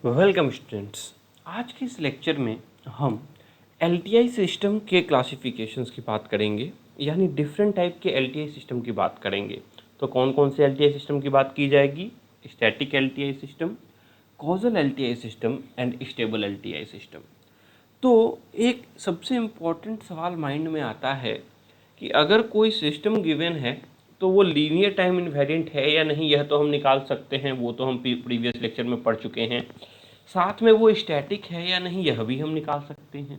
Welcome students. आज के इस लेक्चर में हम एलटीआई सिस्टम के क्लासिफिकेशंस की बात करेंगे, यानी डिफरेंट टाइप के एलटीआई सिस्टम की बात करेंगे। तो कौन कौन से एलटीआई सिस्टम की बात की जाएगी? Static LTI system, causal LTI system and stable LTI system. तो एक सबसे इम्पॉर्टेंट सवाल माइंड में आता है कि अगर कोई सिस्टम गिवन है तो वो लीनियर टाइम इनवेरिएंट है या नहीं, यह तो हम निकाल सकते हैं, वो तो हम प्रीवियस लेक्चर में पढ़ चुके हैं। साथ में वो स्टैटिक है या नहीं, यह भी हम निकाल सकते हैं।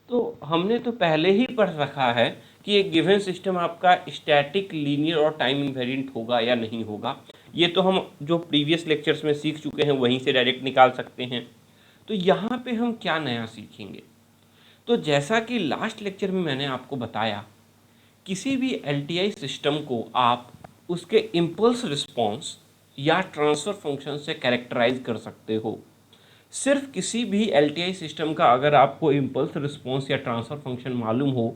तो हमने तो पहले ही पढ़ रखा है कि एक गिवन सिस्टम आपका स्टैटिक, लीनियर और टाइम इनवेरिएंट होगा या नहीं होगा। ये तो हम जो प्रीवियस लेक्चर्स में सीख चुके हैं वहीं से डायरेक्ट निकाल सकते हैं। तो यहाँ पे हम क्या नया सीखेंगे? तो जैसा कि लास्ट लेक्चर में मैंने आपको बताया, किसी भी एलटीआई सिस्टम को आप उसके इम्पल्स रिस्पॉन्स या ट्रांसफ़र फंक्शन से कैरेक्टराइज कर सकते हो। सिर्फ किसी भी एलटीआई सिस्टम का अगर आपको इम्पल्स रिस्पॉन्स या ट्रांसफ़र फंक्शन मालूम हो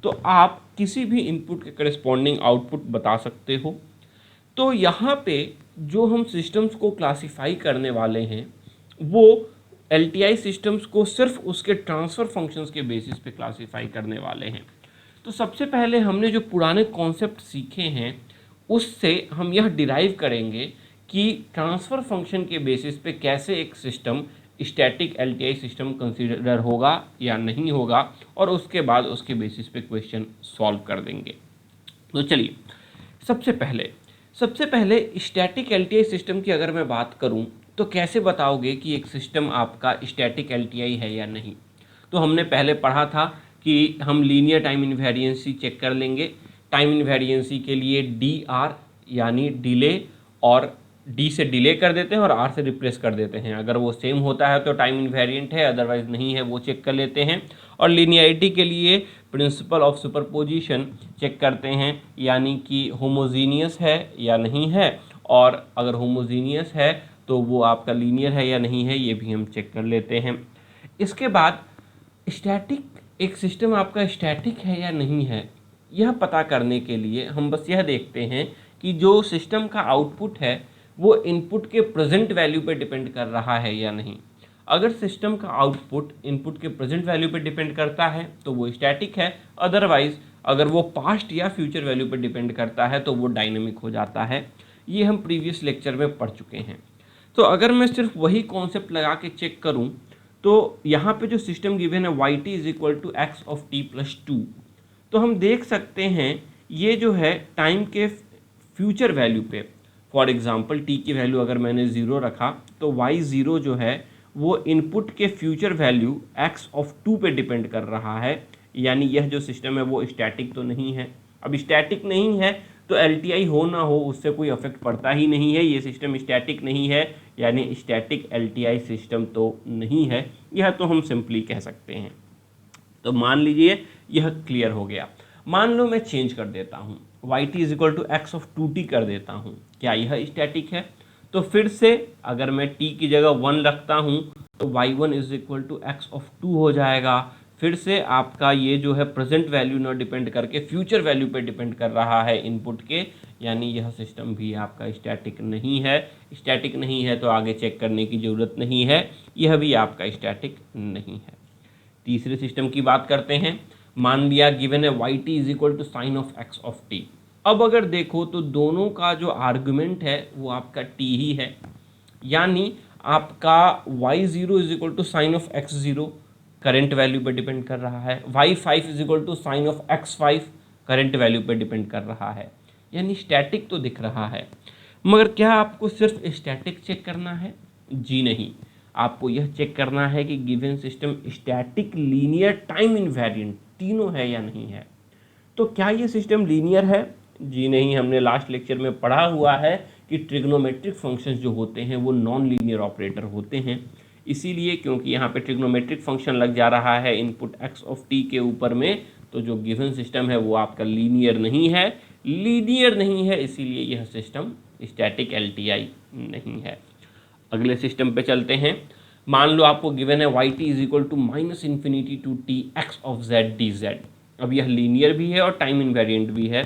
तो आप किसी भी इनपुट के करस्पॉन्डिंग आउटपुट बता सकते हो। तो यहाँ पे जो हम सिस्टम्स को क्लासीफाई करने वाले हैं वो एलटीआई सिस्टम्स को सिर्फ उसके ट्रांसफ़र फंक्शंस के बेसिस पे क्लासीफाई करने वाले हैं। तो सबसे पहले हमने जो पुराने कॉन्सेप्ट सीखे हैं उससे हम यह डिराइव करेंगे कि ट्रांसफ़र फंक्शन के बेसिस पे कैसे एक system static LTI system consider होगा या नहीं होगा, और उसके बाद उसके बेसिस पे क्वेश्चन सॉल्व कर देंगे। तो चलिए, सबसे पहले स्टैटिक एलटीआई सिस्टम की अगर मैं बात करूं तो कैसे बताओगे कि एक सिस्टम आपका स्टैटिक एलटीआई है या नहीं? तो हमने पहले पढ़ा था कि हम लीनियर टाइम इनवेरिएंसी चेक कर लेंगे। टाइम इनवेरिएंसी के लिए डी आर यानी डिले, और डी से डिले कर देते हैं और आर से रिप्लेस कर देते हैं। अगर वो सेम होता है तो टाइम इनवेरिएंट है, अदरवाइज नहीं है, वो चेक कर लेते हैं। और लीनियरिटी के लिए प्रिंसिपल ऑफ सुपरपोजिशन चेक करते हैं, यानी कि होमोजीनियस है या नहीं है, और अगर होमोजीनियस है तो वो आपका लीनियर है या नहीं है, ये भी हम चेक कर लेते हैं। इसके बाद स्टैटिक, एक सिस्टम आपका स्टैटिक है या नहीं है, यह पता करने के लिए हम बस यह देखते हैं कि जो सिस्टम का आउटपुट है वो इनपुट के प्रेजेंट वैल्यू पर डिपेंड कर रहा है या नहीं। अगर सिस्टम का आउटपुट इनपुट के प्रेजेंट वैल्यू पर डिपेंड करता है तो वो स्टैटिक है, अदरवाइज अगर वो पास्ट या फ्यूचर वैल्यू पर डिपेंड करता है तो वो डायनेमिक हो जाता है। ये हम प्रीवियस लेक्चर में पढ़ चुके हैं। तो अगर मैं सिर्फ वही कॉन्सेप्ट लगा के चेक करूं तो यहाँ पे जो सिस्टम गिवन है Y T is equal to X of T plus two, तो हम देख सकते हैं ये जो है टाइम के फ्यूचर वैल्यू पे, फॉर एग्जांपल टी की वैल्यू अगर मैंने ज़ीरो रखा तो वाई ज़ीरो जो है वो इनपुट के future value X of two पे डिपेंड कर रहा है, यानी यह जो सिस्टम है वो स्टैटिक तो नहीं है। अब स्टैटिक नहीं है तो एलटीआई हो ना हो उससे कोई इफेक्ट पड़ता ही नहीं है, ये सिस्टम स्टैटिक नहीं है, यानी स्टैटिक एलटीआई सिस्टम तो नहीं है, यह तो हम सिंपली कह सकते हैं। तो मान लीजिए यह क्लियर हो गया। मान लो मैं चेंज कर देता हूँ, Y T is equal to X of two T कर देता हूँ, क्या यह स्टैटिक है? तो फिर से अगर मैं टी की जगह वन रखता हूँ तो Y one is equal to X of two हो जाएगा। फिर से आपका ये जो है प्रेजेंट वैल्यू ना डिपेंड करके फ्यूचर वैल्यू पे डिपेंड कर रहा है इनपुट के, यानी यह सिस्टम भी आपका स्टैटिक नहीं है। स्टैटिक नहीं है तो आगे चेक करने की ज़रूरत नहीं है, यह भी आपका स्टैटिक नहीं है। तीसरे सिस्टम की बात करते हैं। मान लिया गिवन है Y T is equal to sine of X of T. अब अगर देखो तो दोनों का जो आर्गुमेंट है वो आपका टी ही है, यानी आपका Y zero is equal to sine of X zero current value पर डिपेंड कर रहा है, Y five is equal to sine of X five current value पर डिपेंड कर रहा है, यानी स्टैटिक तो दिख रहा है। मगर क्या आपको सिर्फ स्टैटिक चेक करना है? जी नहीं, आपको यह चेक करना है कि given system static, linear, time invariant तीनों है या नहीं है। तो क्या ये सिस्टम लीनियर है? जी नहीं, हमने लास्ट लेक्चर में पढ़ा हुआ है कि ट्रिग्नोमेट्रिक फंक्शंस जो होते हैं वो नॉन लीनियर ऑपरेटर होते हैं। इसीलिए क्योंकि यहाँ पे ट्रिग्नोमेट्रिक फंक्शन लग जा रहा है इनपुट एक्स ऑफ टी के ऊपर में, तो जो गिवन सिस्टम है वो आपका लीनियर नहीं है। लीनियर नहीं है इसीलिए यह सिस्टम स्टैटिक एलटीआई नहीं है। अगले सिस्टम पे चलते हैं। मान लो आपको गिवन है Y T is equal to minus infinity to T X of Z D Z. अब यह लीनियर भी है और टाइम इनवेरिएंट भी है।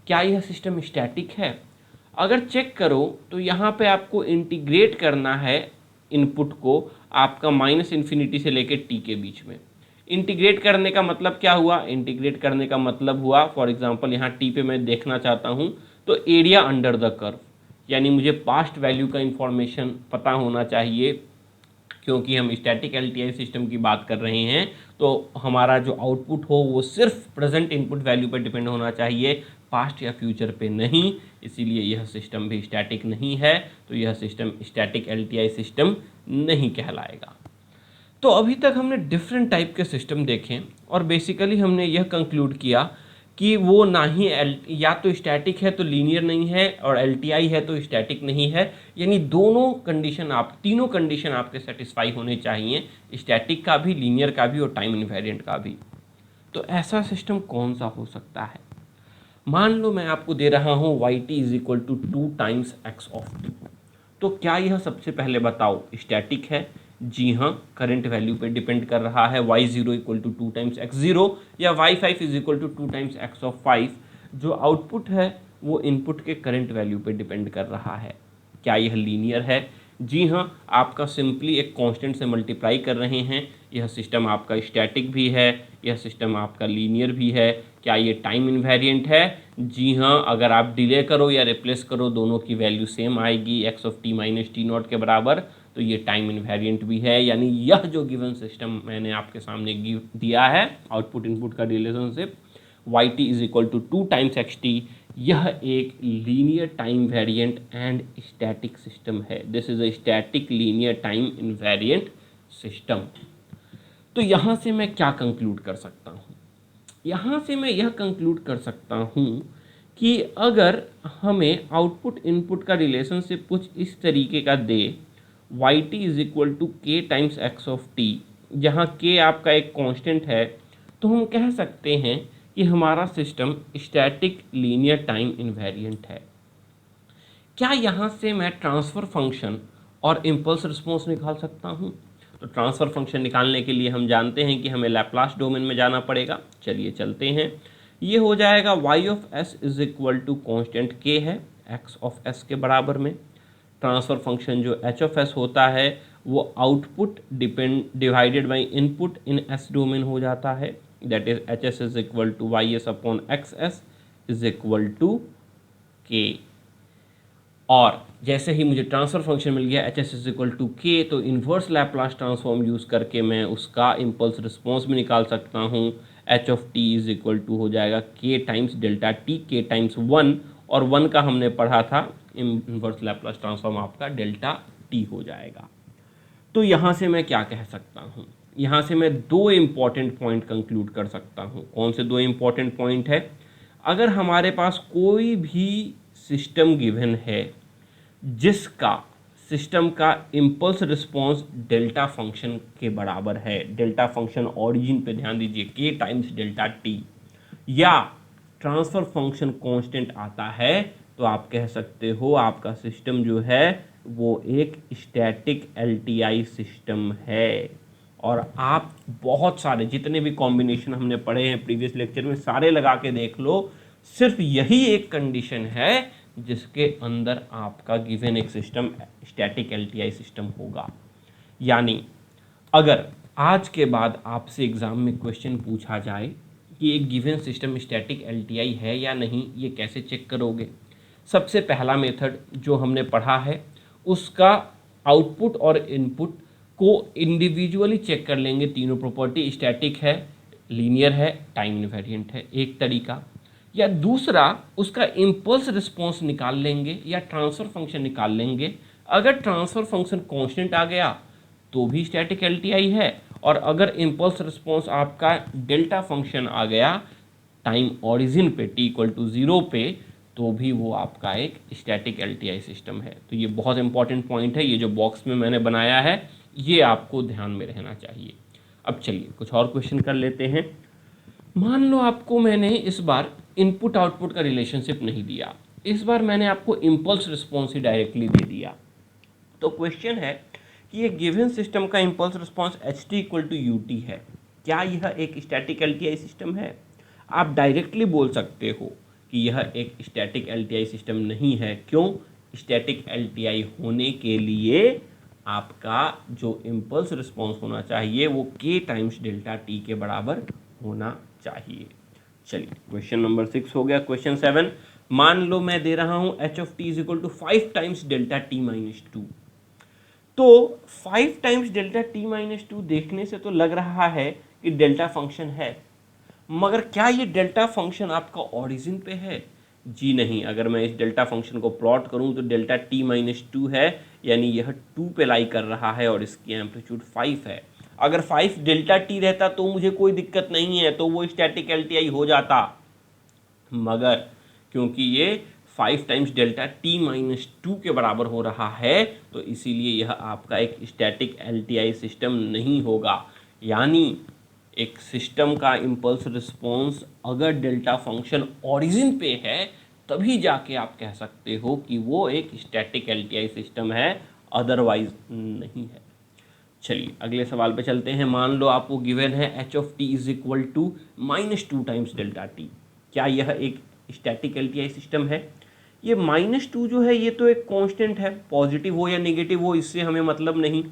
क्या यह सिस्टम स्टैटिक है? अगर चेक करो तो यहाँ पे आपको इंटीग्रेट करना है इनपुट को आपका -∞ से लेकर t के बीच में। इंटीग्रेट करने का मतलब क्या हुआ? इंटीग्रेट करने का मतलब हुआ, फॉर एग्जांपल यहाँ t पे मैं देखना चाहता हूँ तो एरिया अंडर द कर्व, यानी मुझे पास्ट वैल्यू का इंफॉर्मेशन पता होना चाहिए। क्योंकि हम स्टैटिक एलटीआई सिस्टम की बात कर रहे हैं तो हमारा जो आउटपुट हो वो सिर्फ प्रेजेंट इनपुट वैल्यू पर डिपेंड होना चाहिए, पास्ट या फ्यूचर पे नहीं। इसीलिए यह सिस्टम भी स्टैटिक नहीं है, तो यह सिस्टम स्टैटिक एलटीआई सिस्टम नहीं कहलाएगा। तो अभी तक हमने डिफरेंट टाइप के सिस्टम देखे और बेसिकली हमने यह कंक्लूड किया कि वो ना ही या तो स्टैटिक है तो लीनियर नहीं है, और एलटीआई है तो स्टैटिक नहीं है। यानी तीनों कंडीशन आपके सेटिस्फाई होने चाहिए, स्टैटिक का भी, लीनियर का भी और टाइम इनवेरिएंट का भी। तो ऐसा सिस्टम कौन सा हो सकता है? मान लो मैं आपको दे रहा हूँ yt is equal to 2 times x of t। तो क्या यह, सबसे पहले बताओ, स्टैटिक है? जी हाँ, करंट वैल्यू पे डिपेंड कर रहा है। y0 equal to 2 times x0 या y5 is equal to 2 times x of 5। जो आउटपुट है वो इनपुट के करंट वैल्यू पे डिपेंड कर रहा है। क्या यह लीनियर है? जी हाँ, आपका सिंपली एक कांस्टेंट से मल्टीप्लाई कर रहे हैं। यह सिस्टम आपका स्टैटिक भी है, यह सिस्टम आपका लीनियर भी है। क्या ये टाइम इनवेरिएंट है? जी हाँ, अगर आप डिले करो या रिप्लेस करो दोनों की वैल्यू सेम आएगी x of t minus T not के बराबर, तो ये टाइम इनवेरिएंट भी है। यानी यह जो गिवन सिस्टम मैंने आपके सामने दिया है, आउटपुट इनपुट का relationship yt is equal to 2 times xt, यह एक linear time variant and static system है। This is a static linear time invariant system. तो यहाँ से मैं क्या कंक्लूड कर सकता हूँ? यहाँ से मैं यह कंक्लूड कर सकता हूँ कि अगर हमें आउटपुट इनपुट का रिलेशनशिप कुछ इस तरीके का दे, yt is equal to k times x of t, जहाँ k आपका एक कांस्टेंट है, तो हम कह सकते हैं कि हमारा system static linear time invariant है। क्या यहाँ से मैं ट्रांसफ़र फंक्शन और इम्पल्स रिस्पॉन्स निकाल सकता हूँ? तो ट्रांसफ़र फंक्शन निकालने के लिए हम जानते हैं कि हमें लैप्लास डोमेन में जाना पड़ेगा। चलिए चलते हैं। ये हो जाएगा y of s is equal to constant k है x ऑफ s के बराबर में। ट्रांसफ़र फंक्शन जो h ऑफ s होता है वो output divided by input in s domain हो जाता है। That is hs is equal to ys upon xs is equal to k। और जैसे ही मुझे ट्रांसफ़र फंक्शन मिल गया hs is equal to k, तो इन्वर्स लैप्लास ट्रांसफॉर्म यूज़ करके मैं उसका इम्पल्स रिस्पॉन्स भी निकाल सकता हूँ। h of t is equal to हो जाएगा k times delta t, k times 1, और 1 का हमने पढ़ा था इन्वर्स लैप्लास ट्रांसफॉर्म आपका डेल्टा t हो जाएगा। तो यहाँ से मैं क्या कह सकता हूँ? यहाँ से मैं 2 इम्पॉर्टेंट पॉइंट कंक्लूड कर सकता हूँ। कौन से 2 इम्पॉर्टेंट पॉइंट है? अगर हमारे पास कोई भी सिस्टम गिवन है जिसका सिस्टम का इम्पल्स रिस्पॉन्स डेल्टा फंक्शन के बराबर है, डेल्टा फंक्शन ऑरिजिन पे ध्यान दीजिए, k टाइम्स डेल्टा t, या ट्रांसफ़र फंक्शन कांस्टेंट आता है, तो आप कह सकते हो आपका सिस्टम जो है वो एक स्टैटिक एलटीआई सिस्टम है। और आप बहुत सारे जितने भी कॉम्बिनेशन हमने पढ़े हैं प्रीवियस लेक्चर में, सारे लगा के देख लो, सिर्फ यही एक कंडीशन है जिसके अंदर आपका गिवन एक सिस्टम स्टैटिक एलटीआई सिस्टम होगा। यानी अगर आज के बाद आपसे एग्ज़ाम में क्वेश्चन पूछा जाए कि एक गिवन सिस्टम स्टैटिक एलटीआई है या नहीं, ये कैसे चेक करोगे? सबसे पहला मेथड जो हमने पढ़ा है उसका आउटपुट और इनपुट को इंडिविजुअली चेक कर लेंगे। तीनों प्रॉपर्टी स्टैटिक है, लीनियर है, टाइम इनवेरिएंट है, एक तरीका। या दूसरा, उसका इम्पल्स रिस्पॉन्स निकाल लेंगे या ट्रांसफ़र फंक्शन निकाल लेंगे। अगर ट्रांसफ़र फंक्शन कांस्टेंट आ गया तो भी स्टैटिक एलटीआई है, और अगर इम्पल्स रिस्पॉन्स आपका डेल्टा फंक्शन आ गया टाइम ऑरिजिन पे t इक्वल टू 0 पे, तो भी वो आपका एक स्टैटिक एलटीआई सिस्टम है। तो ये बहुत इंपॉर्टेंट पॉइंट है, ये जो बॉक्स में मैंने बनाया है ये आपको ध्यान में रहना चाहिए। अब चलिए कुछ और क्वेश्चन कर लेते हैं। मान लो आपको मैंने इस बार इनपुट आउटपुट का रिलेशनशिप नहीं दिया, इस बार मैंने आपको इम्पल्स रिस्पॉन्स ही डायरेक्टली दे दिया। तो क्वेश्चन है कि ये गिवन सिस्टम का impulse response ht equal to ut है, क्या यह एक स्टैटिक एलटीआई सिस्टम है? आप डायरेक्टली बोल सकते हो कि यह एक स्टैटिक एलटीआई सिस्टम नहीं है। क्यों? स्टैटिक एलटीआई होने के लिए आपका जो इम्पल्स रिस्पॉन्स होना चाहिए वो k टाइम्स डेल्टा t के बराबर होना चाहिए। चलिए क्वेश्चन नंबर 6 हो गया। क्वेश्चन 7, मान लो मैं दे रहा हूं h of t is equal to 5 times delta t minus 2। तो 5 टाइम्स डेल्टा t माइनस 2 देखने से तो लग रहा है कि डेल्टा फंक्शन है, मगर क्या ये डेल्टा फंक्शन आपका ओरिजिन पे है? जी नहीं। अगर मैं इस डेल्टा फंक्शन को प्लॉट करूं तो डेल्टा t माइनस 2 है, यानी यह 2 पे लाई कर रहा है और इसकी एम्पलीट्यूड 5 है। अगर 5 डेल्टा t रहता तो मुझे कोई दिक्कत नहीं है, तो वो स्टैटिक एलटीआई हो जाता, मगर क्योंकि ये 5 टाइम्स डेल्टा t माइनस 2 के बराबर हो रहा है तो इसीलिए यह आपका एक स्टैटिक एलटीआई सिस्टम नहीं होगा। यानी एक सिस्टम का इम्पल्स रिस्पॉन्स अगर डेल्टा फंक्शन ओरिजिन पे है तभी जाके आप कह सकते हो कि वो एक स्टैटिक एलटीआई सिस्टम है, अदरवाइज नहीं है। चलिए अगले सवाल पे चलते हैं। मान लो आपको गिवन है h of t is equal to minus 2 times delta t। क्या यह एक स्टैटिक एलटीआई सिस्टम है? ये माइनस 2 जो है ये तो एक कांस्टेंट है, पॉजिटिव हो या नेगेटिव हो इससे हमें मतलब नहीं।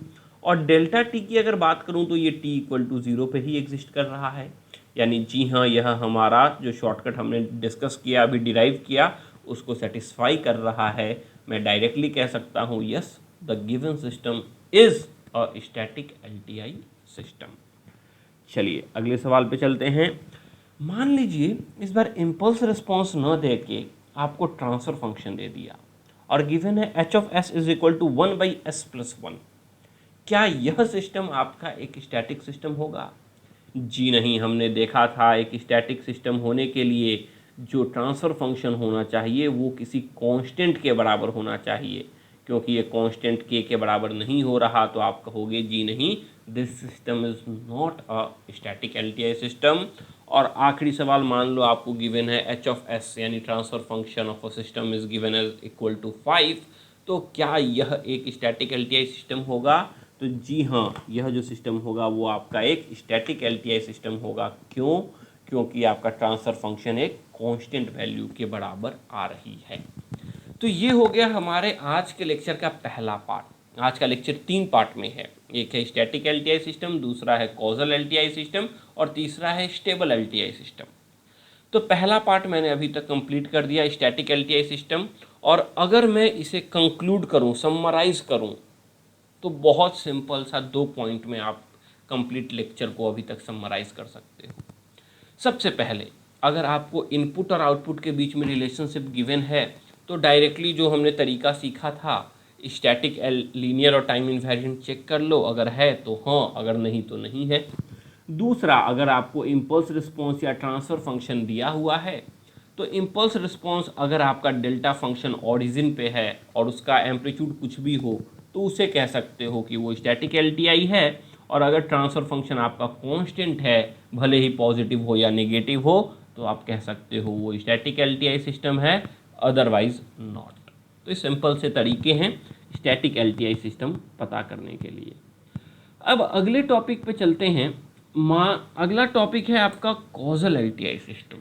और डेल्टा टी की अगर बात करूं तो ये t इक्वल टू 0 पे ही एग्जिस्ट कर रहा है। यानी जी हाँ, यह हमारा जो शॉर्टकट हमने डिस्कस किया, अभी डिराइव किया, उसको सेटिस्फाई कर रहा है। मैं डायरेक्टली कह सकता हूँ yes the given system is a static LTI system. चलिए अगले सवाल पे चलते हैं। मान लीजिए इस बार इम्पल्स रिस्पॉन्स न दे के आपको ट्रांसफर फंक्शन दे दिया और गिवन है h of s is equal to 1/s+1। क्या यह सिस्टम आपका एक स्टैटिक सिस्टम होगा? जी नहीं। हमने देखा था एक स्टैटिक सिस्टम होने के लिए जो ट्रांसफर फंक्शन होना चाहिए वो किसी कांस्टेंट के बराबर होना चाहिए। क्योंकि ये कांस्टेंट k के बराबर नहीं हो रहा तो आप कहोगे जी नहीं, this system is not a static LTI system. और आखिरी सवाल, मान लो आपको गिवन है h ऑफ s यानी transfer function of a system is given as equal to 5। तो क्या यह एक स्टैटिक एलटीआई सिस्टम होगा? तो जी हाँ, यह जो सिस्टम होगा वो आपका एक स्टैटिक एलटीआई सिस्टम होगा। क्यों? क्योंकि आपका ट्रांसफर फंक्शन एक कांस्टेंट वैल्यू के बराबर आ रही है। तो ये हो गया हमारे आज के लेक्चर का पहला पार्ट। आज का लेक्चर 3 पार्ट में है। एक है स्टैटिक एलटीआई सिस्टम, दूसरा है कॉजल एलटीआई सिस्टम और तीसरा है स्टेबल एलटीआई सिस्टम। तो पहला पार्ट मैंने अभी तक कंप्लीट कर दिया, स्टैटिक एलटीआई सिस्टम। और अगर मैं इसे कंक्लूड करूं, समराइज करूं, तो बहुत सिंपल सा 2 पॉइंट में आप कंप्लीट लेक्चर को अभी तक समराइज कर सकते हो। सबसे पहले, अगर आपको इनपुट और आउटपुट के बीच में रिलेशनशिप गिवन है तो डायरेक्टली जो हमने तरीका सीखा था, स्टैटिक लीनियर और टाइम इन्वेरिएंट चेक कर लो, अगर है तो हाँ, अगर नहीं तो नहीं है। दूसरा, अगर आपको इम्पल्स रिस्पॉन्स या ट्रांसफर फंक्शन दिया हुआ है तो इम्पल्स रिस्पॉन्स अगर आपका डेल्टा फंक्शन ओरिजिन पे है और उसका एम्पलीट्यूड कुछ भी हो तो उसे कह सकते हो कि वो स्टैटिक एलटीआई है। और अगर ट्रांसफर फंक्शन आपका कांस्टेंट है, भले ही पॉजिटिव हो या नेगेटिव हो, तो आप कह सकते हो वो स्टैटिक एलटीआई सिस्टम है, अदरवाइज नॉट। तो ये सिंपल से तरीके हैं स्टैटिक एलटीआई सिस्टम पता करने के लिए। अब अगले टॉपिक पे चलते हैं। अगला टॉपिक है आपका कॉजल एलटीआई सिस्टम।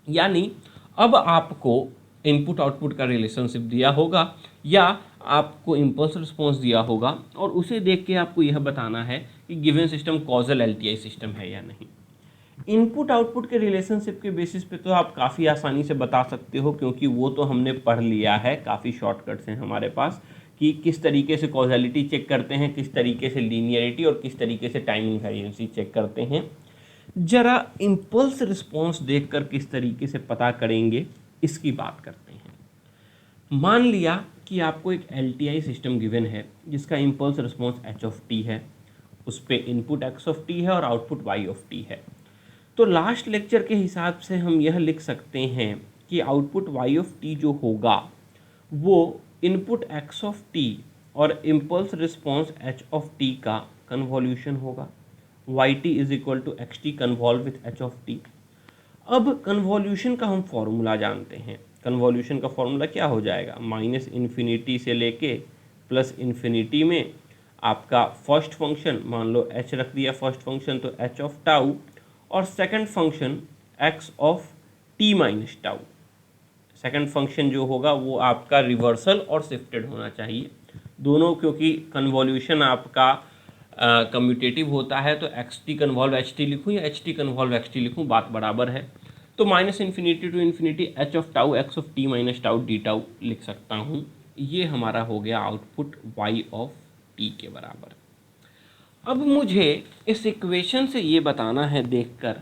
यानी अब आपको इनपुट आउटपुट का रिलेशनशिप दिया होगा या आपको इम्पल्स रिस्पॉन्स दिया होगा और उसे देख के आपको यह बताना है कि given system causal LTI system है या नहीं। इनपुट आउटपुट के रिलेशनशिप के बेसिस पे तो आप काफ़ी आसानी से बता सकते हो, क्योंकि वो तो हमने पढ़ लिया है, काफ़ी शॉर्टकट्स हैं हमारे पास कि किस तरीके से कॉजैलिटी चेक करते हैं, किस तरीके से लीनियरिटी और किस तरीके से टाइम इनवेरिएंसी चेक करते हैं। जरा इम्पल्स रिस्पॉन्स देखकर किस तरीके से पता करेंगे इसकी बात करते हैं। मान लिया कि आपको एक एलटीआई सिस्टम गिवन है जिसका impulse response H of T है, उस पर इनपुट एक्स ऑफ टी है और आउटपुट वाई ऑफ टी है। तो लास्ट लेक्चर के हिसाब से हम यह लिख सकते हैं कि आउटपुट वाई ऑफ टी जो होगा वो इनपुट एक्स ऑफ टी और impulse response H of T का कन्वॉल्यूशन होगा। Y T is equal to X T convolve with H of T. अब कन्वॉल्यूशन का हम फॉर्मूला जानते हैं। कन्वॉल्यूशन का फॉर्मूला क्या हो जाएगा? माइनस इन्फिनिटी से लेके प्लस इन्फिनिटी में आपका फर्स्ट फंक्शन, मान लो h रख दिया फर्स्ट फंक्शन तो h ऑफ टाउ, और second function x of t minus tau. Second function जो होगा वो आपका रिवर्सल और शिफ्टेड होना चाहिए। दोनों क्योंकि कन्वॉल्यूशन आपका कम्यूटेटिव होता है, तो X T convolve H T लिखूँ या H T convolve X T लिखूँ, बात बराबर है। तो minus infinity to infinity H of tau X of T minus tau D tau लिख सकता हूँ। ये हमारा हो गया आउटपुट वाई ऑफ टी के बराबर। अब मुझे इस इक्वेशन से ये बताना है देखकर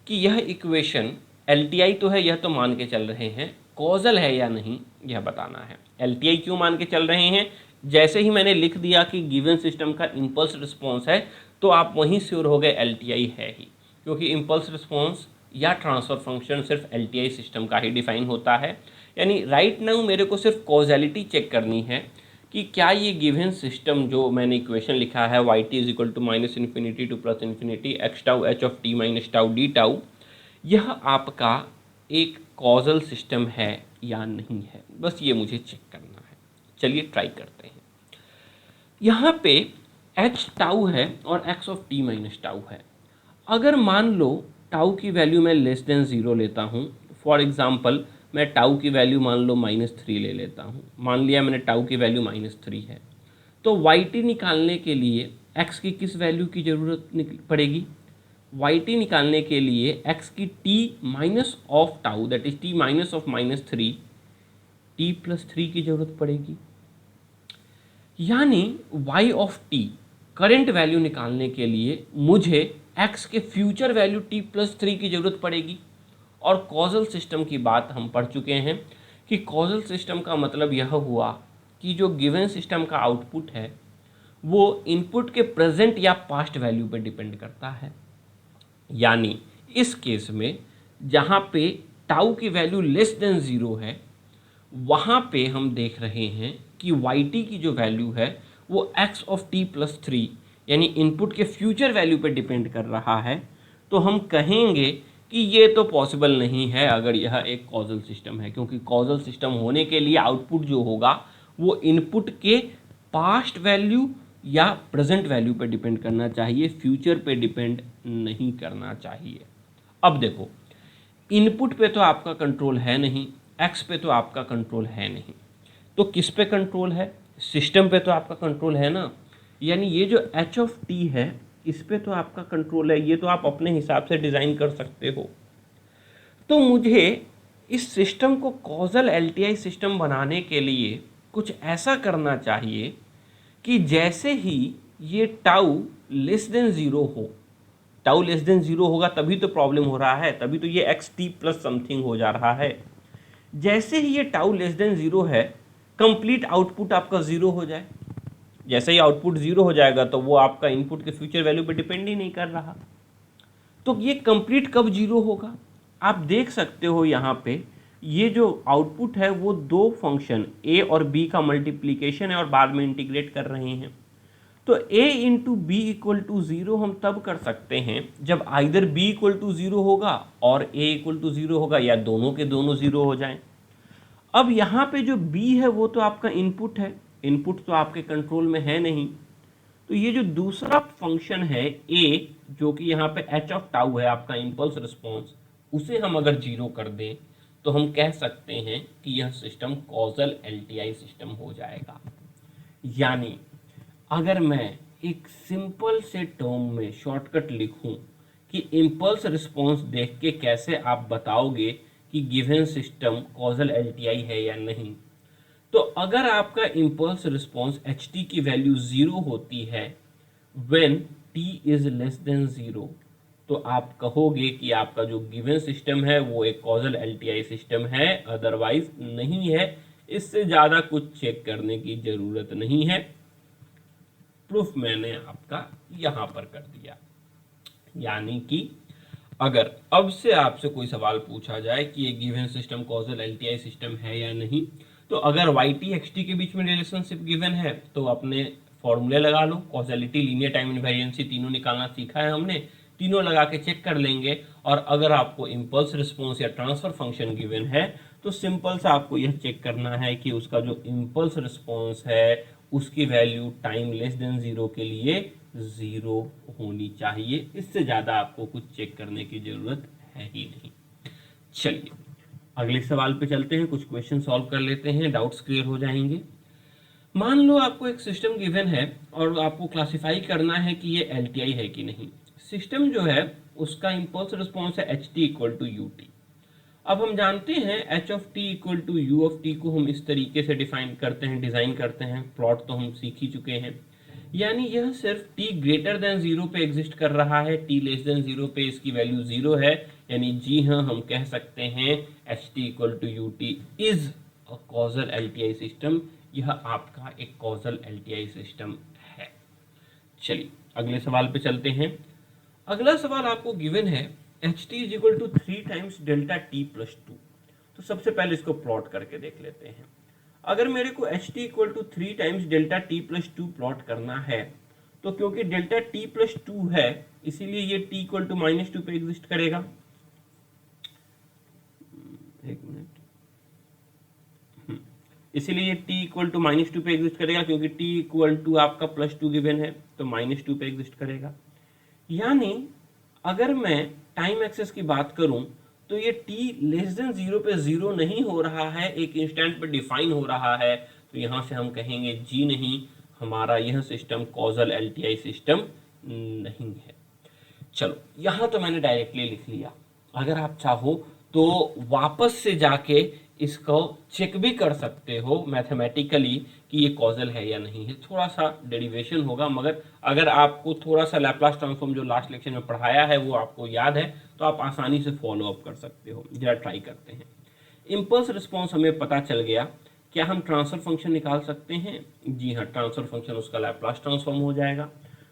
कि यह इक्वेशन एलटीआई तो है, यह तो मान के चल रहे हैं, कॉजल है या नहीं यह बताना है। एलटीआई क्यों मान के चल रहे हैं? जैसे ही मैंने लिख दिया कि गिवन सिस्टम का इम्पल्स रिस्पॉन्स है तो आप वहीं श्योर हो गए एलटीआई है ही, क्योंकि इम्पल्स रिस्पॉन्स या ट्रांसफर फंक्शन सिर्फ एलटीआई सिस्टम का ही डिफाइन होता है। यानी राइट नाउ मेरे को सिर्फ कॉजैलिटी चेक करनी है कि क्या ये गिवन सिस्टम जो मैंने इक्वेशन लिखा है Y T is equal to minus infinity to plus infinity X tau H of T minus tau D tau, यह आपका एक कॉजल सिस्टम है या नहीं है, बस ये मुझे चेक करना है। चलिए ट्राई करते हैं। यहाँ पे एच टाउ है और x of T minus tau है। अगर मान लो टाउ की वैल्यू मैं लेस देन ज़ीरो लेता हूँ, फॉर एग्जांपल मैं टाउ की वैल्यू मान लो -3 ले लेता हूँ, मान लिया मैंने टाउ की वैल्यू -3 है, तो वाई टी निकालने के लिए एक्स की किस वैल्यू की ज़रूरत पड़ेगी? वाई टी निकालने के लिए एक्स की T minus of tau that is T minus of -3 T plus 3 की ज़रूरत पड़ेगी। यानी y of t current value निकालने के लिए मुझे x के फ्यूचर वैल्यू t प्लस 3 की ज़रूरत पड़ेगी। और कॉजल सिस्टम की बात हम पढ़ चुके हैं कि कॉजल सिस्टम का मतलब यह हुआ कि जो गिवन सिस्टम का आउटपुट है वो इनपुट के प्रेजेंट या पास्ट वैल्यू पर डिपेंड करता है। यानी इस केस में जहाँ पे टाउ की वैल्यू लेस देन ज़ीरो है, वहाँ पे हम देख रहे हैं कि वाई टी की जो वैल्यू है वो एक्स ऑफ टी प्लस 3 यानी इनपुट के फ्यूचर वैल्यू पे डिपेंड कर रहा है। तो हम कहेंगे कि ये तो पॉसिबल नहीं है अगर यह एक कॉजल सिस्टम है, क्योंकि कॉजल सिस्टम होने के लिए आउटपुट जो होगा वो इनपुट के पास्ट वैल्यू या प्रेजेंट वैल्यू पे डिपेंड करना चाहिए, फ्यूचर पे डिपेंड नहीं करना चाहिए। अब देखो, इनपुट पे तो आपका कंट्रोल है नहीं, एक्स पे तो आपका कंट्रोल है नहीं, तो किस पे कंट्रोल है? सिस्टम पे तो आपका कंट्रोल है ना। यानी ये जो एच ऑफ टी है इस पे तो आपका कंट्रोल है, ये तो आप अपने हिसाब से डिज़ाइन कर सकते हो। तो मुझे इस सिस्टम को कॉजल एलटीआई सिस्टम बनाने के लिए कुछ ऐसा करना चाहिए कि जैसे ही ये टाउ लेस देन ज़ीरो हो, टाउ लेस देन ज़ीरो होगा तभी तो प्रॉब्लम हो रहा है, तभी तो ये एक्स टी प्लस समथिंग हो जा रहा है। जैसे ही ये टाउ लेस देन ज़ीरो है, कंप्लीट आउटपुट आपका ज़ीरो हो जाए। जैसे ही आउटपुट ज़ीरो हो जाएगा तो वो आपका इनपुट के फ्यूचर वैल्यू पे डिपेंड ही नहीं कर रहा। तो ये कंप्लीट कब जीरो होगा? आप देख सकते हो यहाँ पे ये जो आउटपुट है वो दो फंक्शन a और b का मल्टीप्लीकेशन है और बाद में इंटीग्रेट कर रहे हैं। तो a into B equal to zero हम तब कर सकते हैं जब either b equal to zero होगा और a इक्वल टू ज़ीरो होगा, या दोनों के दोनों ज़ीरो हो जाएं। अब यहाँ पे जो b है वो तो आपका इनपुट है, इनपुट तो आपके कंट्रोल में है नहीं। तो ये जो दूसरा फंक्शन है a, जो कि यहाँ पे h ऑफ टाउ है आपका इम्पल्स रिस्पॉन्स, उसे हम अगर जीरो कर दें तो हम कह सकते हैं कि यह सिस्टम कॉजल एलटीआई सिस्टम हो जाएगा। यानी अगर मैं एक सिंपल से टर्म में शॉर्टकट लिखूं कि इम्पल्स रिस्पॉन्स देख के कैसे आप बताओगे कि गिवन सिस्टम कॉजल एलटीआई है या नहीं, तो अगर आपका इम्पल्स रिस्पॉन्स एच टी की वैल्यू ज़ीरो होती है when T is less than zero, तो आप कहोगे कि आपका जो गिवन सिस्टम है वो एक कॉजल एलटीआई सिस्टम है, अदरवाइज नहीं है। इससे ज़्यादा कुछ चेक करने की ज़रूरत नहीं है। प्रूफ मैंने आपका यहाँ पर कर दिया। यानी कि अगर अब से आपसे कोई सवाल पूछा जाए कि ये given system causal LTI system है या नहीं, तो अगर वाई टी एक्स टी के बीच में रिलेशनशिप गिवन है तो अपने फॉर्मूले लगा लो, कॉजलिटी, लीनियर टाइम इनवेरिएंसी तीनों निकालना सीखा है हमने, तीनों लगा के चेक कर लेंगे। और अगर आपको इम्पल्स रिस्पॉन्स या ट्रांसफर फंक्शन गिवन है तो सिंपल सा आपको यह चेक करना है कि उसका जो इम्पल्स रिस्पॉन्स है उसकी value time less than zero के लिए ज़ीरो होनी चाहिए। इससे ज़्यादा आपको कुछ चेक करने की ज़रूरत है ही नहीं। चलिए अगले सवाल पे चलते हैं, कुछ क्वेश्चन सॉल्व कर लेते हैं, डाउट्स क्लियर हो जाएंगे। मान लो आपको एक सिस्टम गिवन है और आपको क्लासिफाई करना है कि ये एलटीआई है कि नहीं। सिस्टम जो है उसका इम्पल्स रिस्पॉन्स है H T equal to U T. अब हम जानते हैं H of T equal to you of T को हम इस तरीके से डिफाइन करते हैं, डिज़ाइन करते हैं, प्लॉट तो हम सीख ही चुके हैं। यानी यह सिर्फ t ग्रेटर देन जीरो पे एग्जिस्ट कर रहा है, t लेस देन जीरो पे इसकी वैल्यू जीरो है। यानी जी हाँ, हम कह सकते हैं H T equal to U T is a causal L T I system. यह आपका एक causal L T I system है। चलिए अगले सवाल पे चलते हैं। अगला सवाल आपको गिवन है H T is equal to 3 times delta T plus two. तो सबसे पहले इसको प्लॉट करके देख लेते हैं। अगर मेरे को H T equal to 3 times delta T plus two plot करना है, तो क्योंकि डेल्टा टी प्लस टू है इसीलिए ये T equal to minus two पे एग्जिस्ट करेगा। एक मिनट, इसीलिए ये t equal to minus two पे एग्जिस्ट करेगा, क्योंकि t इक्वल टू आपका प्लस टू गिवन है तो माइनस टू पे एग्जिस्ट करेगा। यानी अगर मैं टाइम एक्सेस की बात करूं तो ये t लेस देन जीरो पे जीरो नहीं हो रहा है, एक इंस्टेंट पे डिफाइन हो रहा है। तो यहां से हम कहेंगे जी नहीं, हमारा यह सिस्टम कॉजल एलटीआई सिस्टम नहीं है। चलो यहां तो मैंने डायरेक्टली लिख लिया। अगर आप चाहो तो वापस से जाके इसको चेक भी कर सकते हो मैथमेटिकली कि ये कॉजल है या नहीं है। थोड़ा सा डेरिवेशन होगा, मगर अगर आपको थोड़ा सा लैप्लास ट्रांसफॉर्म जो लास्ट लेक्चर में पढ़ाया है वो आपको याद है तो आप आसानी से फॉलो अप कर सकते हो। जरा ट्राई करते हैं। इम्पल्स रिस्पॉन्स हमें पता चल गया। क्या हम ट्रांसफर फंक्शन निकाल सकते हैं? जी हाँ, ट्रांसफर फंक्शन उसका लैप्लास ट्रांसफॉर्म हो जाएगा।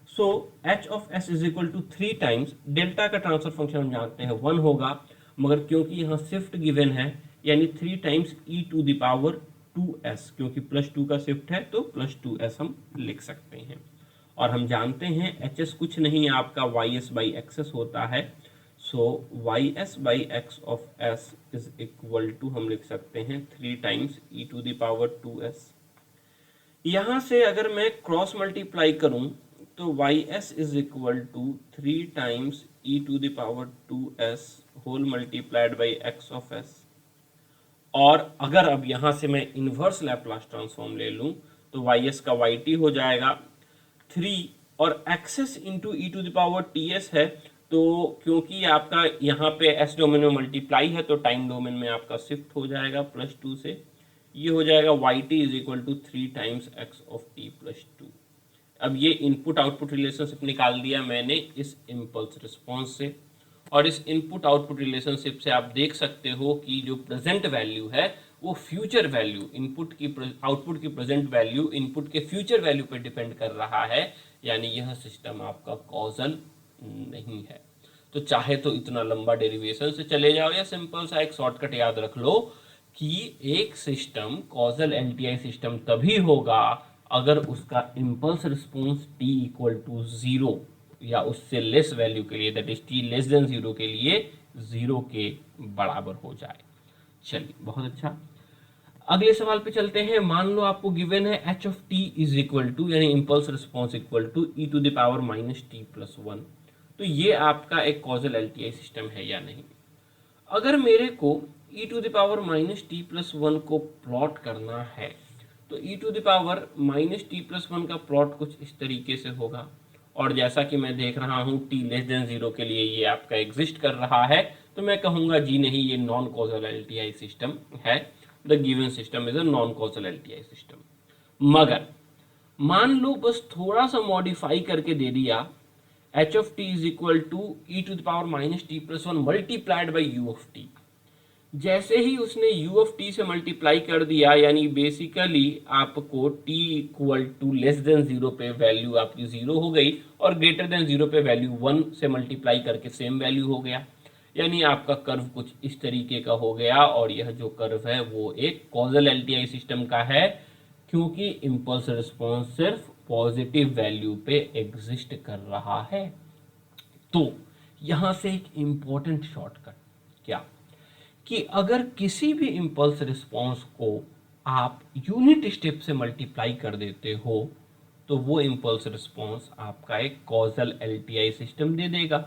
So H of S is equal to 3 times delta का ट्रांसफर फंक्शन हम जानते हैं 1 होगा, मगर क्योंकि यहाँ शिफ्ट गिवन है यानी 3 times E to the power 2s, क्योंकि प्लस 2 का शिफ्ट है तो प्लस 2s हम लिख सकते हैं। और हम जानते हैं एच एस कुछ नहीं आपका वाई एस बाई एक्सेस होता है। So Y S by X of S is equal to हम लिख सकते हैं 3 times E to the power 2s। यहाँ से अगर मैं क्रॉस मल्टीप्लाई करूँ तो Y S is equal to 3 times E to the power 2s whole multiplied by X of S. और अगर अब यहाँ से मैं इन्वर्स लैप्लास ट्रांसफॉर्म ले लूँ तो वाई एस का वाई टी हो जाएगा 3 और X S into E to the power T S है। तो क्योंकि आपका यहाँ पे एस डोमेन में मल्टीप्लाई है तो टाइम डोमेन में आपका शिफ्ट हो जाएगा प्लस 2 से। ये हो जाएगा Y T is equal to 3 times X of T plus 2। अब ये इनपुट आउटपुट रिलेशनशिप निकाल दिया मैंने इस इम्पल्स रिस्पॉन्स से, और इस इनपुट आउटपुट रिलेशनशिप से आप देख सकते हो कि जो प्रेजेंट वैल्यू है वो फ्यूचर वैल्यू, इनपुट की आउटपुट की प्रेजेंट वैल्यू इनपुट के फ्यूचर वैल्यू पर डिपेंड कर रहा है। यानी यह सिस्टम आपका कॉजल नहीं है। तो चाहे तो इतना लंबा डेरिवेशन से चले जाओ या सिंपल सा एक शॉर्टकट याद रख लो कि एक सिस्टम कॉजल एलटीआई सिस्टम तभी होगा अगर उसका impulse response t equal to 0 या उससे लेस वैल्यू के लिए, that is t less than 0 के लिए 0 के बराबर हो जाए। चलिए बहुत अच्छा, अगले सवाल पे चलते हैं। मान लो आपको गिवन है H of T is equal to यानी impulse response equal to e to the power minus T plus 1। तो ये आपका एक कॉजल एलटीआई सिस्टम है या नहीं। अगर मेरे को e to the power minus T plus 1 को प्लॉट करना है तो e to the power minus T plus 1 का प्लॉट कुछ इस तरीके से होगा। और जैसा कि मैं देख रहा हूँ t लेस देन 0 के लिए ये आपका एग्जिस्ट कर रहा है, तो मैं कहूँगा जी नहीं, ये नॉन कॉजल एलटीआई सिस्टम है। The given system is a non causal LTI system. मगर मान लो बस थोड़ा सा मॉडिफाई करके दे दिया h of T is equal to e to the power minus T plus 1 multiplied by u of t. जैसे ही उसने u ऑफ टी से मल्टीप्लाई कर दिया यानी बेसिकली आपको t equal to less than 0 पे वैल्यू आपकी 0 हो गई और ग्रेटर देन 0 पे वैल्यू 1 से मल्टीप्लाई करके सेम वैल्यू हो गया। यानी आपका कर्व कुछ इस तरीके का हो गया और यह जो कर्व है वो एक कॉजल एलटीआई सिस्टम का है, क्योंकि इम्पल्स रिस्पॉन्स सिर्फ पॉजिटिव वैल्यू पे एग्जिस्ट कर रहा है। तो यहां से एक इंपॉर्टेंट शॉर्टकट क्या कि अगर किसी भी इम्पल्स रिस्पॉन्स को आप यूनिट स्टेप से मल्टीप्लाई कर देते हो तो वो इम्पल्स रिस्पॉन्स आपका एक कॉजल एलटीआई सिस्टम दे देगा,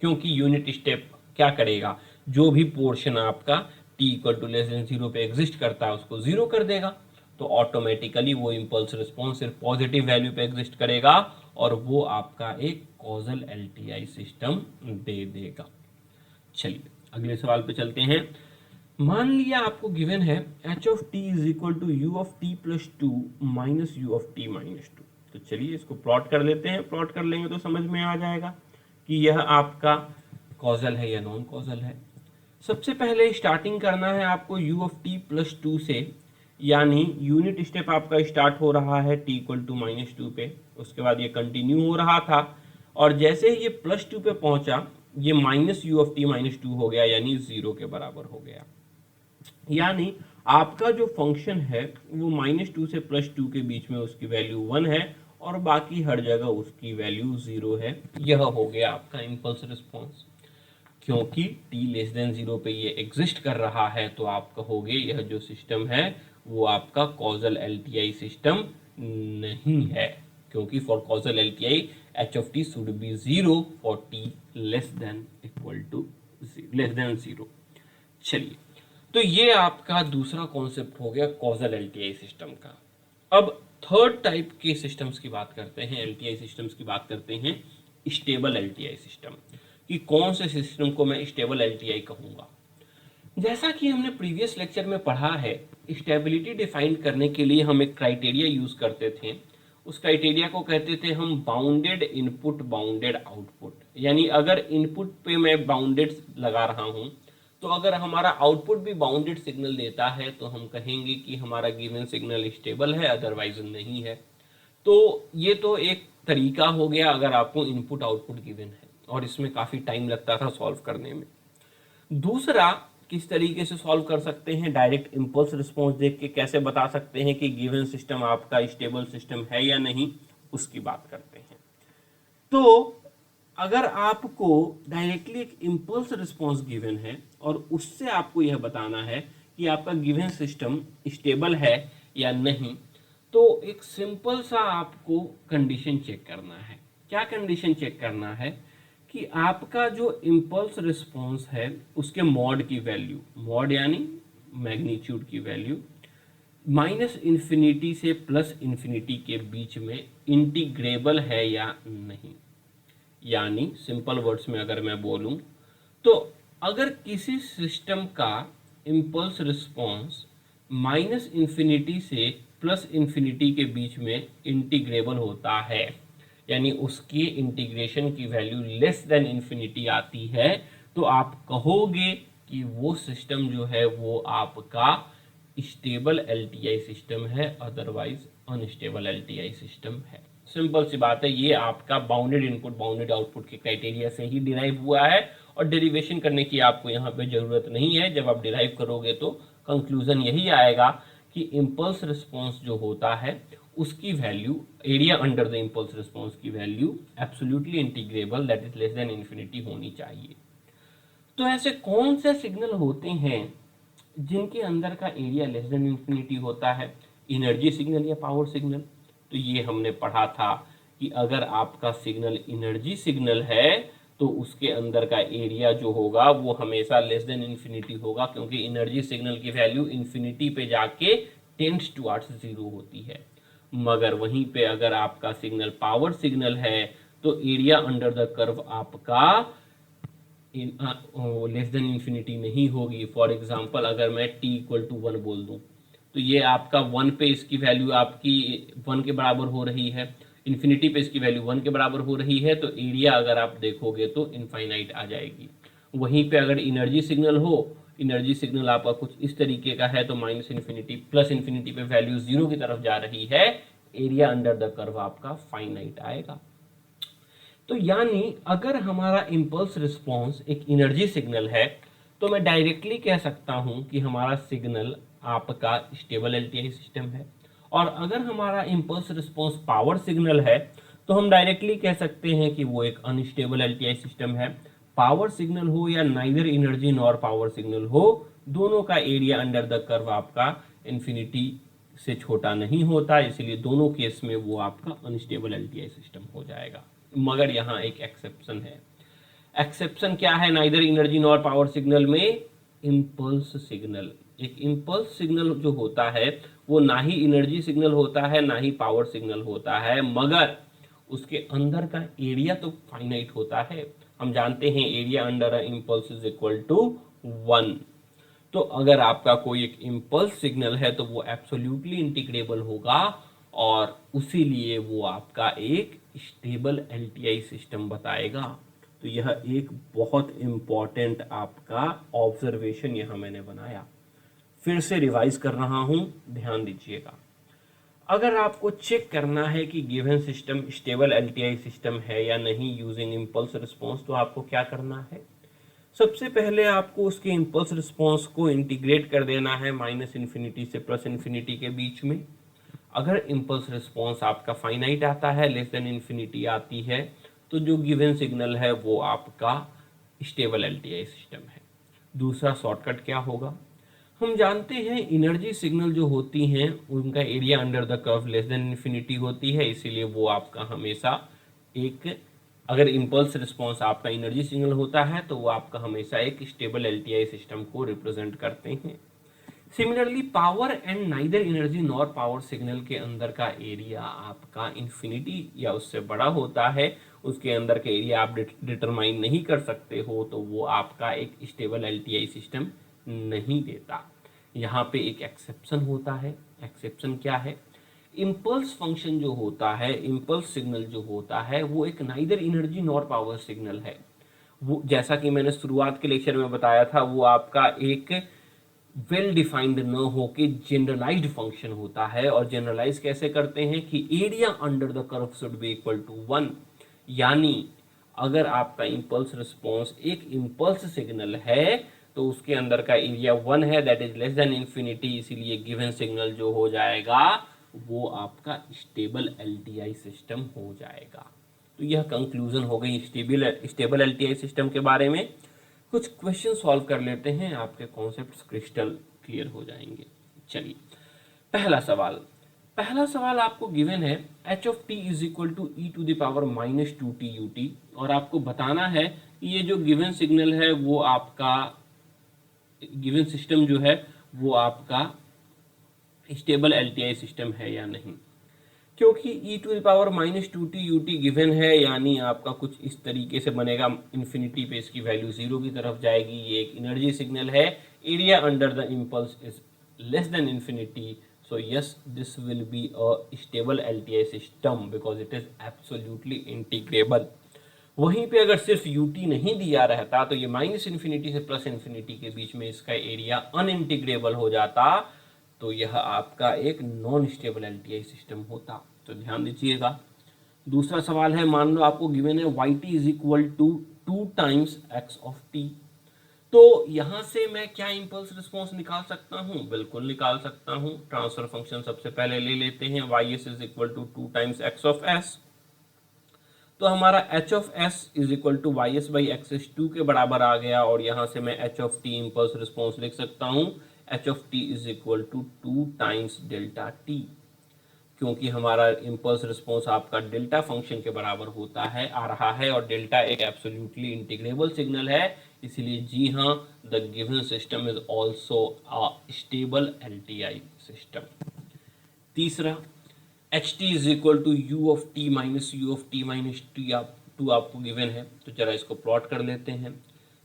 क्योंकि यूनिट स्टेप क्या करेगा, जो भी पोर्शन आपका t equal to less than 0 पे एग्जिस्ट करता है उसको 0 कर देगा। तो ऑटोमेटिकली वो इम्पल्स रिस्पॉन्स सिर्फ पॉजिटिव वैल्यू पे एग्जिस्ट करेगा और वो आपका एक कॉजल एलटीआई सिस्टम दे देगा। चलिए अगले सवाल पे चलते हैं। मान लिया आपको गिवन है H of T is equal to you of T plus two minus you of T minus two. तो चलिए इसको प्लॉट कर लेते हैं। प्लॉट कर लेंगे तो समझ में आ जाएगा कि यह आपका कॉजल है या नॉन कॉजल है। सबसे पहले स्टार्टिंग करना है आपको u of T plus to से, यानी यूनिट स्टेप आपका स्टार्ट हो रहा है t equal to minus two पे, उसके बाद ये कंटिन्यू हो रहा था और जैसे ही ये प्लस टू पे पहुंचा ये minus you of T minus to हो गया, यानी जीरो के बराबर हो गया। यानी आपका जो फंक्शन है वो माइनस टू से प्लस टू के बीच में उसकी वैल्यू वन है और बाकी हर जगह उसकी वैल्यू जीरो है। यह हो गया आपका इम्पल्स रिस्पॉन्स। क्योंकि t लेस देन जीरो पे ये एग्जिस्ट कर रहा है तो आप कहोगे यह जो सिस्टम है वो आपका कॉजल एलटीआई सिस्टम नहीं है, क्योंकि for causal LTI h of t should be zero for t less than equal to less than zero. चलिए तो ये आपका दूसरा कॉन्सेप्ट हो गया कॉजल एलटीआई सिस्टम का। अब थर्ड टाइप के सिस्टम्स की बात करते हैं, एलटीआई सिस्टम्स की बात करते हैं स्टेबल एलटीआई सिस्टम, कि कौन से सिस्टम को मैं स्टेबल एलटीआई कहूँगा। जैसा कि हमने प्रीवियस लेक्चर में पढ़ा है, स्टेबिलिटी डिफाइन करने के लिए हम एक क्राइटेरिया यूज करते थे। उस क्राइटेरिया को कहते थे हम बाउंडेड इनपुट बाउंडेड आउटपुट। यानी अगर इनपुट पे मैं बाउंडेड लगा रहा हूँ तो अगर हमारा आउटपुट भी बाउंडेड सिग्नल देता है तो हम कहेंगे कि हमारा गिवन सिग्नल स्टेबल है, अदरवाइज नहीं है। तो ये तो एक तरीका हो गया अगर आपको इनपुट आउटपुट गिवन है, और इसमें काफ़ी टाइम लगता था सॉल्व करने में। दूसरा किस तरीके से सॉल्व कर सकते हैं, डायरेक्ट इम्पल्स रिस्पॉन्स देख के कैसे बता सकते हैं कि गिवन सिस्टम आपका स्टेबल सिस्टम है या नहीं, उसकी बात करते हैं। तो अगर आपको डायरेक्टली एक इम्पल्स रिस्पॉन्स गिवन है और उससे आपको यह बताना है कि आपका गिवन सिस्टम स्टेबल है या नहीं, तो एक सिंपल सा आपको कंडीशन चेक करना है। क्या कंडीशन चेक करना है कि आपका जो इम्पल्स रिस्पॉन्स है उसके मॉड की वैल्यू, मॉड यानी मैग्नीट्यूड की वैल्यू, माइनस इन्फिनिटी से प्लस इन्फिनिटी के बीच में इंटीग्रेबल है या नहीं। यानी सिंपल वर्ड्स में अगर मैं बोलूं तो अगर किसी सिस्टम का इम्पल्स रिस्पॉन्स माइनस इन्फिनिटी से प्लस इन्फिनिटी के बीच में इंटीग्रेबल होता है, यानी उसकी इंटीग्रेशन की वैल्यू लेस देन इन्फिनिटी आती है, तो आप कहोगे कि वो सिस्टम जो है वो आपका स्टेबल एलटीआई सिस्टम है, अदरवाइज अनस्टेबल एलटीआई सिस्टम है। सिंपल सी बात है, ये आपका बाउंडेड इनपुट बाउंडेड आउटपुट के क्राइटेरिया से ही डिराइव हुआ है और डेरिवेशन करने की आपको यहाँ पे जरूरत नहीं है। जब आप डिराइव करोगे तो कंक्लूजन यही आएगा कि इम्पल्स रिस्पॉन्स जो होता है उसकी value, area under the impulse response की value absolutely integrable that is less than infinity होनी चाहिए। तो ऐसे कौन से सिग्नल होते हैं जिनके अंदर का एरिया लेस देन इन्फिनिटी होता है, एनर्जी सिग्नल या पावर सिग्नल। तो ये हमने पढ़ा था कि अगर आपका सिग्नल एनर्जी सिग्नल है तो उसके अंदर का एरिया जो होगा वो हमेशा लेस देन इन्फिनिटी होगा, क्योंकि एनर्जी सिग्नल की वैल्यू इन्फिनिटी पे जाके टेंड्स टुवर्ड्स जीरो होती है। मगर वहीं पे अगर आपका सिग्नल पावर सिग्नल है तो एरिया अंडर द कर्व आपका लेस देन इन्फिनिटी नहीं होगी। फॉर एग्जाम्पल अगर मैं t इक्वल टू 1 बोल दूं तो ये आपका 1 पे इसकी वैल्यू आपकी 1 के बराबर हो रही है, इन्फिनिटी पे इसकी वैल्यू 1 के बराबर हो रही है, तो एरिया अगर आप देखोगे तो इनफाइनाइट आ जाएगी। वहीं पे अगर एनर्जी सिग्नल हो, एनर्जी सिग्नल आपका कुछ इस तरीके का है तो माइनस इन्फिनिटी प्लस इन्फिनिटी पे वैल्यू जीरो की तरफ जा रही है, एरिया अंडर द कर्व आपका फाइनाइट आएगा। तो यानी अगर हमारा इम्पल्स रिस्पॉन्स एक एनर्जी सिग्नल है तो मैं डायरेक्टली कह सकता हूं कि हमारा सिग्नल आपका स्टेबल एलटीआई सिस्टम है, और अगर हमारा इम्पल्स रिस्पॉन्स पावर सिग्नल है तो हम डायरेक्टली कह सकते हैं कि वो एक अनस्टेबल एलटीआई सिस्टम है। पावर सिग्नल हो या neither energy nor power signal हो, दोनों का एरिया अंडर द कर्व आपका इन्फिनिटी से छोटा नहीं होता, इसलिए दोनों केस में वो आपका अनस्टेबल एलटीआई सिस्टम हो जाएगा। मगर यहाँ एक एक्सेप्शन है। एक्सेप्शन क्या है neither energy nor power signal में? Impulse signal. एक इम्पल्स सिग्नल जो होता है वो ना ही एनर्जी सिग्नल होता है ना ही पावर सिग्नल होता है, मगर उसके अंदर का एरिया तो फाइनाइट होता है। हम जानते हैं area under a impulse is equal to 1। तो अगर आपका कोई एक इम्पल्स सिग्नल है तो वो एब्सोल्युटली इंटीग्रेबल होगा और उसीलिए वो आपका एक स्टेबल एलटीआई सिस्टम बताएगा। तो यह एक बहुत इंपॉर्टेंट आपका ऑब्जर्वेशन यहाँ मैंने बनाया। फिर से रिवाइज कर रहा हूँ, ध्यान दीजिएगा। अगर आपको चेक करना है कि given system stable LTI system है या नहीं यूजिंग इम्पल्स रिस्पॉन्स, तो आपको क्या करना है? सबसे पहले आपको उसके इम्पल्स रिस्पॉन्स को इंटीग्रेट कर देना है माइनस इन्फिनिटी से प्लस इन्फिनिटी के बीच में। अगर इम्पल्स रिस्पॉन्स आपका फाइनाइट आता है, लेस देन इन्फिनिटी आती है, तो जो गिवन सिग्नल है वो आपका स्टेबल एलटीआई सिस्टम है। दूसरा शॉर्टकट क्या होगा? हम जानते हैं एनर्जी सिग्नल जो होती हैं उनका area under the curve less than infinity होती है, इसीलिए वो आपका हमेशा एक, अगर इम्पल्स रिस्पॉन्स आपका एनर्जी सिग्नल होता है तो वो आपका हमेशा एक स्टेबल एलटीआई सिस्टम को रिप्रेजेंट करते हैं। Similarly power and neither energy nor power signal के अंदर का एरिया आपका इन्फिनिटी या उससे बड़ा होता है, उसके अंदर का एरिया आप डिटरमाइन नहीं कर सकते हो, तो वो आपका एक स्टेबल एलटीआई सिस्टम नहीं देता। यहाँ पे एक एक्सेप्शन होता है। एक्सेप्शन क्या है? इम्पल्स फंक्शन जो होता है, इम्पल्स सिग्नल जो होता है वो एक neither energy nor power signal है। वो जैसा कि मैंने शुरुआत के लेक्चर में बताया था, वो आपका एक वेल डिफाइंड न हो के जनरलाइज्ड फंक्शन होता है। और जनरलाइज कैसे करते हैं कि area under the curve should be equal to 1। यानी अगर आपका इम्पल्स रिस्पॉन्स एक इम्पल्स सिग्नल है तो उसके अंदर का एरिया 1 है, that is less than infinity, इसीलिए गिवन सिग्नल जो हो जाएगा वो आपका स्टेबल एलटीआई सिस्टम हो जाएगा। तो यह कंक्लूजन हो गई स्टेबल एलटीआई सिस्टम के बारे में। कुछ क्वेश्चन सॉल्व कर लेते हैं, आपके कॉन्सेप्ट्स क्रिस्टल क्लियर हो जाएंगे। चलिए, पहला सवाल आपको गिवन है H of T is equal to e to the power minus 2t ut, और आपको बताना है कि ये जो गिवन सिग्नल है वो आपका गिवन सिस्टम जो है वो आपका स्टेबल एलटीआई सिस्टम है या नहीं। क्योंकि e to the power minus 2t ut given है, यानी आपका कुछ इस तरीके से बनेगा, इन्फिनिटी पे इसकी वैल्यू 0 की तरफ जाएगी। ये एक एनर्जी सिग्नल है, area under the impulse is less than infinity, so yes, this will be a stable LTI system because it is absolutely integrable। वहीं पे अगर सिर्फ ut नहीं दिया रहता तो ये माइनस इन्फिनिटी से प्लस इन्फिनिटी के बीच में इसका एरिया अनइंटीग्रेबल हो जाता, तो यह आपका एक नॉन स्टेबल एलटीआई सिस्टम होता। तो ध्यान दीजिएगा। दूसरा सवाल है, मान लो आपको गिवन है yt is equal to 2 times x of t। तो यहां से मैं क्या इम्पल्स रिस्पॉन्स निकाल सकता हूं? बिल्कुल निकाल सकता हूं। ट्रांसफर फंक्शन सबसे पहले ले लेते हैं, ys is equal to 2 times x of s। तो हमारा h of s is equal to ys by x is 2 के बराबर आ गया, और यहां से मैं h of t impulse response लिख सकता हूं, h of t is equal to 2 times delta t। क्योंकि हमारा इम्पल्स रिस्पॉन्स आपका डेल्टा फंक्शन के बराबर होता है आ रहा है, और डेल्टा एक एब्सोल्युटली इंटीग्रेबल सिग्नल है, इसलिए जी हाँ, the given system is also a stable LTI system. तीसरा, H T is equal to you of T minus you of T minus two आपको गिवन है। तो जरा इसको प्लॉट कर लेते हैं।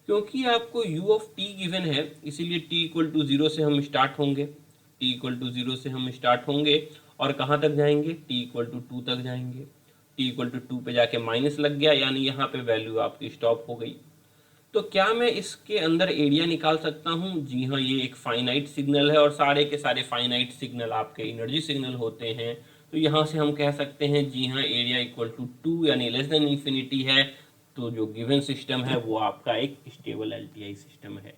क्योंकि आपको u ऑफ t गिवन है, इसीलिए t इक्वल टू 0 से हम स्टार्ट होंगे, t इक्वल टू 0 से हम स्टार्ट होंगे और कहाँ तक जाएंगे? t इक्वल टू 2 तक जाएंगे। t इक्वल टू 2 पे जाके माइनस लग गया, यानी यहाँ पे वैल्यू आपकी स्टॉप हो गई। तो क्या मैं इसके अंदर एरिया निकाल सकता हूँ? जी हाँ, ये एक फाइनाइट सिग्नल है और सारे के सारे फाइनाइट सिग्नल आपके एनर्जी सिग्नल होते हैं। तो यहाँ से हम कह सकते हैं जी हाँ, एरिया इक्वल टू 2 यानी लेस देन इन्फिनिटी है। तो जो गिवन सिस्टम है वो आपका एक स्टेबल एलटीआई सिस्टम है।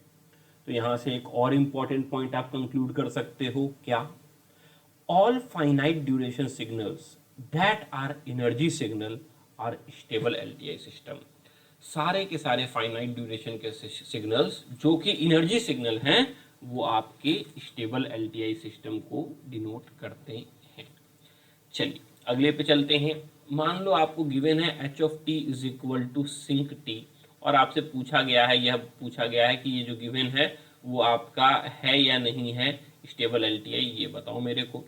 तो यहाँ से एक और इम्पॉर्टेंट पॉइंट आप कंक्लूड कर सकते हो, क्या? All finite duration signals that are energy signal are stable LTI system. सारे के सारे फाइनाइट ड्यूरेशन के सिग्नल्स जो कि एनर्जी सिग्नल हैं वो आपके स्टेबल एलटीआई सिस्टम को डिनोट करते हैं। चलिए अगले पे चलते हैं। मान लो आपको गिवन है H of T is equal to sinc t, और आपसे पूछा गया है, यह पूछा गया है कि ये जो गिवन है वो आपका है या नहीं है स्टेबल एलटीआई, ये बताओ मेरे को।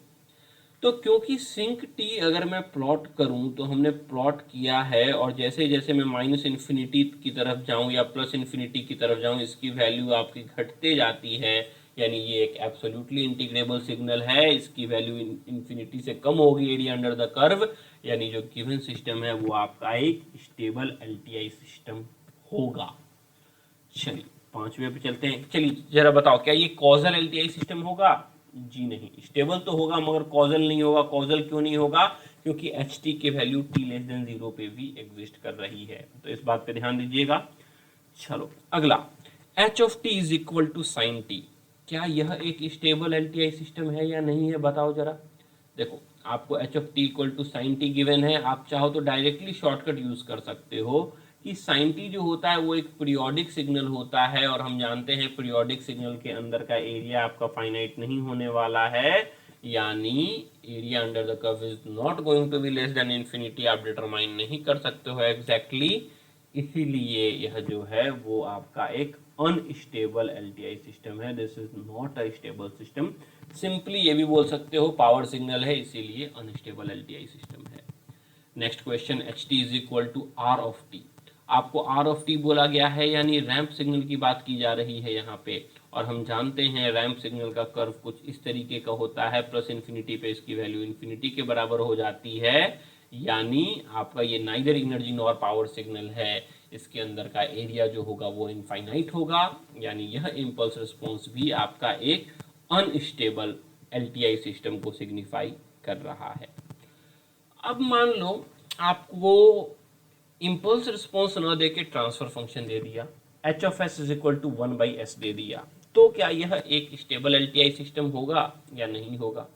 तो क्योंकि सिंक टी अगर मैं प्लॉट करूं तो हमने प्लॉट किया है, और जैसे जैसे मैं माइनस इन्फिनिटी की तरफ जाऊं या प्लस इन्फिनिटी की तरफ जाऊं इसकी वैल्यू आपकी घटते जाती है, यानी ये एक एब्सोल्युटली इंटीग्रेबल सिग्नल है। इसकी वैल्यू इन्फिनिटी से कम होगी एरिया अंडर द कर्व, यानी जो गिवन सिस्टम है वो आपका एक स्टेबल एलटीआई सिस्टम होगा। चलिए पांचवे पे चलते हैं। चलिए जरा बताओ क्या ये कॉजल एलटीआई सिस्टम होगा? जी नहीं, स्टेबल तो होगा मगर कॉजल नहीं होगा। कॉजल क्यों नहीं होगा? क्योंकि एच टी की value T less than zero पे भी एग्जिस्ट कर रही है, तो इस बात पे ध्यान दीजिएगा। चलो अगला, h of T is equal to sine t, क्या यह एक स्टेबल एलटीआई सिस्टम है या नहीं है, बताओ जरा। देखो आपको h of T equal to sine t given है, आप चाहो तो डायरेक्टली शॉर्टकट यूज कर सकते हो कि साइन टी जो होता है वो एक पीरियोडिक सिग्नल होता है, और हम जानते हैं पीरियोडिक सिग्नल के अंदर का एरिया आपका फाइनाइट नहीं होने वाला है, यानी area under the curve is not going to be less than infinity, आप डिटरमाइन नहीं कर सकते हो एग्जैक्टली, इसीलिए यह जो है वो आपका एक अनस्टेबल एलटीआई सिस्टम है। This is not a stable system. Simply ये भी बोल सकते हो पावर सिग्नल है, इसीलिए अनस्टेबल एलटीआई सिस्टम है। Next question, h T is equal to r of t, आपको आर ऑफ टी बोला गया है यानी रैंप सिग्नल की बात की जा रही है यहाँ पे, और हम जानते हैं रैंप सिग्नल का कर्व कुछ इस तरीके का होता है, प्लस इन्फिनिटी पे इसकी वैल्यू इन्फिनिटी के बराबर हो जाती है, यानी आपका ये neither energy nor power signal है, इसके अंदर का एरिया जो होगा वो इनफाइनाइट होगा, यानी यह इम्पल्स रिस्पॉन्स भी आपका एक अनस्टेबल एलटीआई सिस्टम को सिग्निफाई कर रहा है। अब मान लो आपको इम्पल्स रिस्पॉन्स ना देके ट्रांसफर फंक्शन दे दिया, h of S is equal to 1/s दे दिया, तो क्या यह एक स्टेबल एलटीआई सिस्टम होगा या नहीं होगा?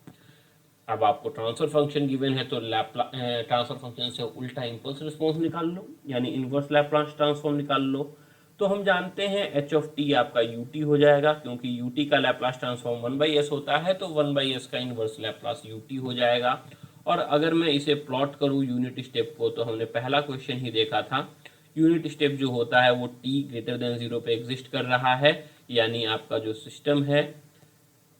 अब आपको ट्रांसफर फंक्शन गिवन है तो ट्रांसफर फंक्शन से उल्टा इम्पल्स रिस्पॉन्स निकाल लो, यानी इनवर्स लैप्लास ट्रांसफॉर्म निकाल लो। तो हम जानते हैं एच ऑफ टी आपका यू टी हो जाएगा, क्योंकि यू टी का लैप्लास ट्रांसफॉर्म 1/s होता है, तो 1/s का इनवर्स लैप्लास यू टी हो जाएगा। और अगर मैं इसे प्लॉट करूं यूनिट स्टेप को, तो हमने पहला क्वेश्चन ही देखा था, यूनिट स्टेप जो होता है वो t ग्रेटर देन 0 पे एग्जिस्ट कर रहा है, यानी आपका जो सिस्टम है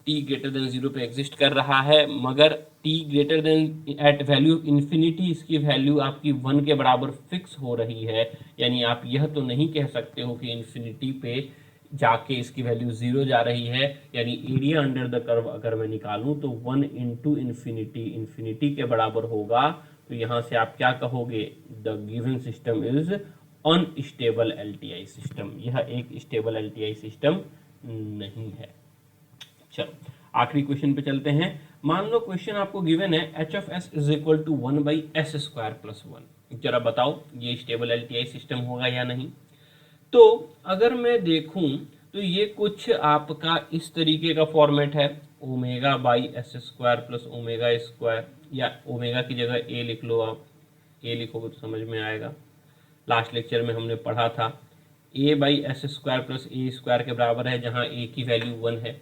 t ग्रेटर देन 0 पे एग्जिस्ट कर रहा है, मगर t greater than at value infinity इसकी वैल्यू आपकी 1 के बराबर फिक्स हो रही है, यानी आप यह तो नहीं कह सकते हो कि इन्फिनिटी पे जाके इसकी वैल्यू 0 जा रही है, यानी एरिया अंडर द कर्व अगर मैं निकालूं तो 1 इंटू इन्फिनिटी इन्फिनिटी के बराबर होगा, तो यहां से आप क्या कहोगे, the given system is unstable LTI system, यह एक स्टेबल एलटीआई सिस्टम नहीं है। चलो आखिरी क्वेश्चन पे चलते हैं। मान लो क्वेश्चन आपको गिवन है H of S is equal to 1/s square plus 1, जरा बताओ ये स्टेबल एलटीआई सिस्टम होगा या नहीं। तो अगर मैं देखूं तो ये कुछ आपका इस तरीके का फॉर्मेट है, omega by S square plus omega square, या ओमेगा की जगह ए लिख लो, आप ए लिखोगे तो समझ में आएगा। लास्ट लेक्चर में हमने पढ़ा था A by S square plus A square के बराबर है, जहां ए की वैल्यू 1 है,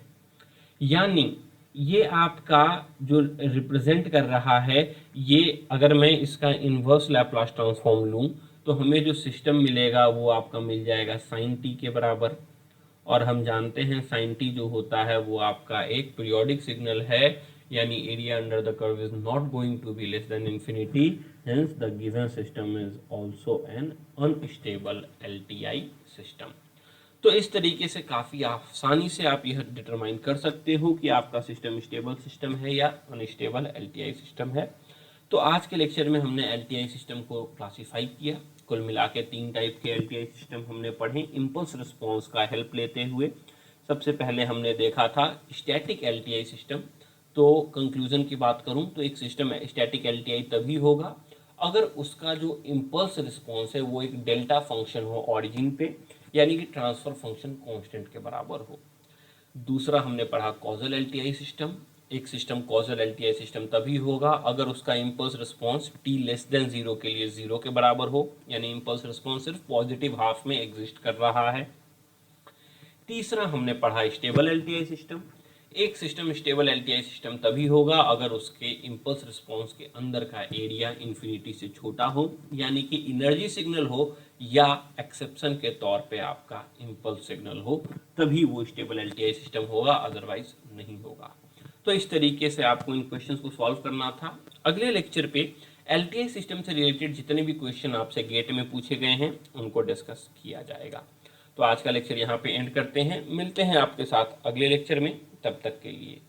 यानी ये आपका जो रिप्रेजेंट कर रहा है, ये अगर मैं इसका इन्वर्स लैप्लास ट्रांसफॉर्म लूँ तो हमें जो सिस्टम मिलेगा वो आपका मिल जाएगा साइन टी के बराबर, और हम जानते हैं साइन टी जो होता है वो आपका एक पीरियोडिक सिग्नल है, यानी area under the curve is not going to be less than infinity, hence the given system is also an unstable LTI system. तो इस तरीके से काफ़ी आसानी से आप यह डिटरमाइन कर सकते हो कि आपका सिस्टम स्टेबल सिस्टम है या अनस्टेबल एलटीआई सिस्टम है। तो आज के लेक्चर में हमने एलटीआई सिस्टम को क्लासीफाई किया, कुल मिला के 3 टाइप के एलटीआई सिस्टम हमने पढ़े इम्पल्स रिस्पॉन्स का हेल्प लेते हुए। सबसे पहले हमने देखा था स्टैटिक एलटीआई सिस्टम। तो कंक्लूजन की बात करूं तो एक सिस्टम स्टैटिक एलटीआई तभी होगा अगर उसका जो इम्पल्स रिस्पॉन्स है वो एक डेल्टा फंक्शन हो ऑरिजिन पे, यानी कि ट्रांसफर फंक्शन कांस्टेंट के बराबर हो। दूसरा हमने पढ़ा कॉजल एलटीआई सिस्टम, एक सिस्टम कॉजल एलटीआई सिस्टम तभी होगा अगर उसका impulse response t less than 0 के लिए 0 के बराबर हो, यानी इम्पल्स रिस्पॉन्स सिर्फ पॉजिटिव हाफ में एग्जिस्ट कर रहा है। तीसरा हमने पढ़ा स्टेबल एलटीआई सिस्टम, एक सिस्टम स्टेबल एलटीआई सिस्टम तभी होगा अगर उसके इम्पल्स रिस्पॉन्स के अंदर का एरिया इन्फिनिटी से छोटा हो, यानी कि एनर्जी सिग्नल हो या एक्सेप्शन के तौर पे आपका इम्पल्स सिग्नल हो, तभी वो स्टेबल एलटीआई सिस्टम होगा, अदरवाइज नहीं होगा। तो इस तरीके से आपको इन क्वेश्चंस को सॉल्व करना था। अगले लेक्चर पे एलटीआई सिस्टम से रिलेटेड जितने भी क्वेश्चन आपसे गेट में पूछे गए हैं उनको डिस्कस किया जाएगा। तो आज का लेक्चर यहाँ पे एंड करते हैं, मिलते हैं आपके साथ अगले लेक्चर में, तब तक के लिए